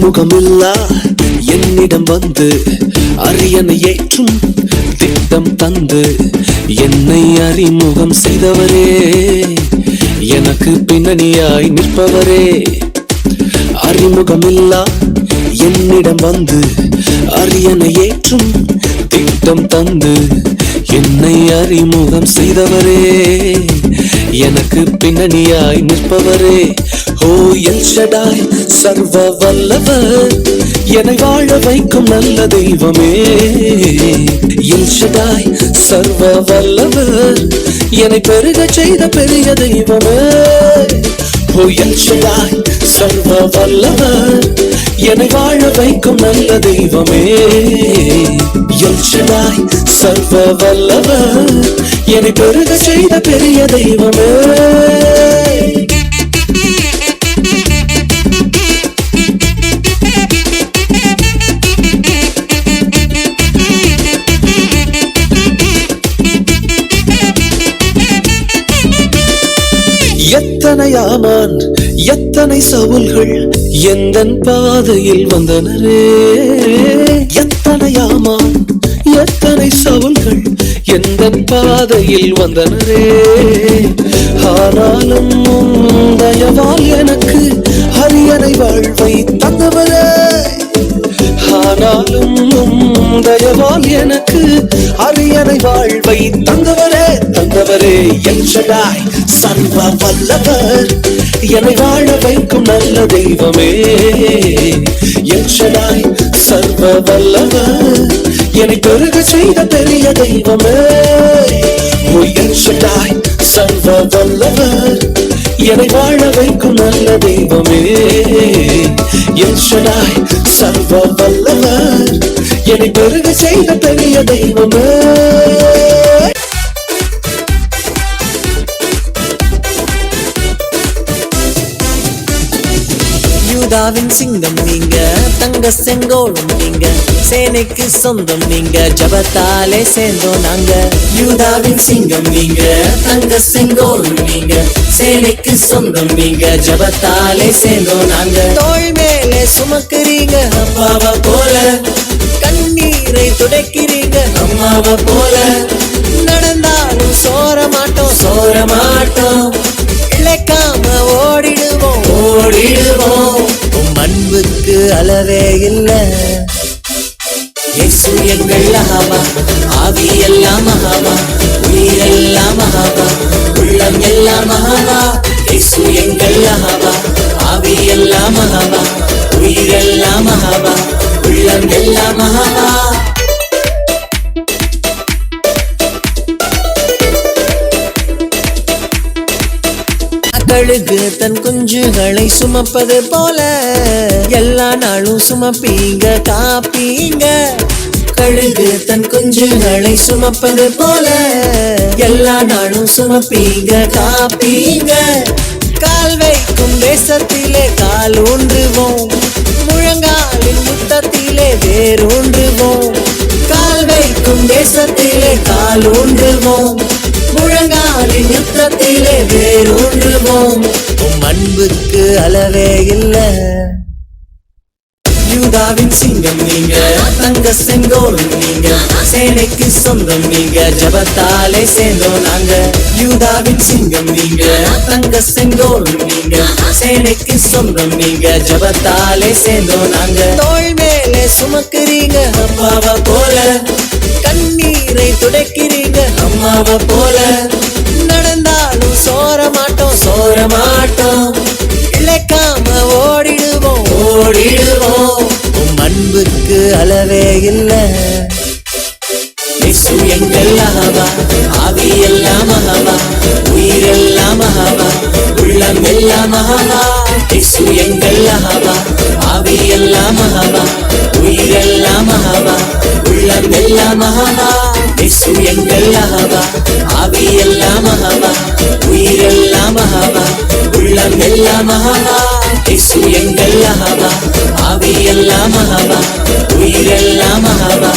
அறிமுகமில்லா என்னிடம் வந்து அரியணை ஏற்றும் திட்டம் தந்து என்னை அறிமுகம் செய்தவரே, எனக்கு பின்னணியாய் நிற்பவரே. அறிமுகமில்லா என்னிடம் வந்து அரியணை ஏற்றும் திட்டம் தந்து என்னை அறிமுகம் செய்தவரே, எனக்கு பின்னணியாய் நிற்பவரே. ஓ எல் ஷடாய் சர்வ வல்லவர், என்னை வாழ வைக்கும் நல்ல தெய்வமே. எல் ஷடாய் சர்வ வல்லவர், என்னை பெருக செய்த பெரிய தெய்வமே. ஓ எல் ஷடாய் சர்வ வல்லவர், என்னை வாழ வைக்கும் நல்ல தெய்வமே. எல் ஷடாய் சர்வ வல்லவர், என்னை பெருக செய்த பெரிய தெய்வமே. எத்தனை ஆமான் எத்தனை சவுல்கள் எந்தன் பாதையில் வந்தனரே. எத்தனை ஆமான் எத்தனை சவுல்கள் எந்தன் பாதையில் வந்தனரே. ஆனாலும் தயவால் எனக்கு அரியணை வாழ்வை தந்தவரே. ஆனாலும் தயவால் எனக்கு அரியணை வாழ்வை தந்தவரே, தந்தவரே. எல் ஷடாய் சர்வ வல்லவர், என்னை வாழ வைக்கும் நல்ல தெய்வமே. எல் ஷடாய் சர்வ வல்லவர், என்னை பெருக செய்த பெரிய தெய்வமே. ஓ எல் ஷடாய் சர்வ வல்லவர், என்னை வாழ வைக்கும் நல்ல தெய்வமே. எல் ஷடாய் சர்வ வல்லவர், என்னை பெருக செய்த பெரிய தெய்வமே. யூதாவின் சிங்கம் நீங்க, தங்க செங்கோலும் நீங்க, சேனைக்கு சொந்தம் நீங்க, ஜபத்தாலே சேர்ந்தோம் நாங்க. யூதாவின் சிங்கம் நீங்க, தங்க செங்கோலும் நீங்க, சேனைக்கு சொந்தம் நீங்க, ஜபத்தாலே சேர்ந்தோம் நாங்க. தோள் மேலே சுமக்குறீங்க அம்மாவை போல, கண்ணீரை துடைக்கிறீங்க அம்மாவை போல. நடந்தாலும் சோர மாட்டோம் சோர மாட்டோம், இழைக்காம ஓடிடுவோம் ஓடிடுவோம். அன்புக்கு அளவே இல்ல. இயேசு எங்கள் அஹாவா, ஆவி எல்லாம் மகாவா, உயிரெல்லாம் மகாவா, உள்ளம் எல்லாம் மகாவா. இயேசு எங்கள் அஹாவா, ஆவி எல்லாம் மகாவா, உயிரெல்லாம் மகாவா, உள்ளம் எல்லாம் மகாவா. கழுகு தன் குஞ்சுகளை சுமப்பது போல எல்லா நாளும் சுமப்பீங்க காப்பீங்க. கழுகு தன் குஞ்சுகளை சுமப்பது போல எல்லா நாளும் சுமப்பீங்க காப்பீங்க. கால் வைக்கும் தேசத்திலே கால் ஊன்றுவோம், முழங்காலின் முத்தத்திலே வேரூன்றுவோம். கால் வைக்கும் தேசத்திலே கால் ஊன்றுவோம், முழங்காலின் யுத்தத்திலே வேரூன்றுவோம். அன்புக்கு அளவே இல்ல. யூதாவின் சிங்கம் நீங்க, தங்க செங்கோலும் நீங்க, சேனைக்கு சொந்தம் நீங்க, ஜபத்தாலே சேர்ந்தோம் நாங்க. யூதாவின் சிங்கம் நீங்க, தங்க செங்கோலும் நீங்க, சேனைக்கு சொந்தம் நீங்க, ஜபத்தாலே சேர்ந்தோம் நாங்க. தோள் மேலே சுமக்குறீங்க அம்மாவை போல, கண்ணீரை துடைக்கிறீங்க அம்மாவை போல. நடந்தாலும் சோர மாட்டோம் சோர மாட்டோம், இழைக்காம ஓடிடுவோம் ஓடிடுவோம். அன்புக்கு அளவே இல்ல. இயேசு எங்கள் அஹாவா, ஆவி எல்லாம் மகாவா, உயிரெல்லாம் மகாவா, உள்ளம் எல்லாம் மகாவா. இயேசு எங்கள் அஹாவா, ஆவி எல்லாம் மகாவா, உயிரெல்லாம் மகாவா, உள்ளம் எல்லாம் மகாவா. இயேசு எங்கள் அஹாவா, ஆவி எல்லாம் மகாவா, உயிரெல்லாம் மகாவா, உள்ளம் எல்லாம் மகாவா. இயேசு எங்கள் அஹாவா, ஆவி எல்லாம் மகாவா, உயிரெல்லாம் மகாவா,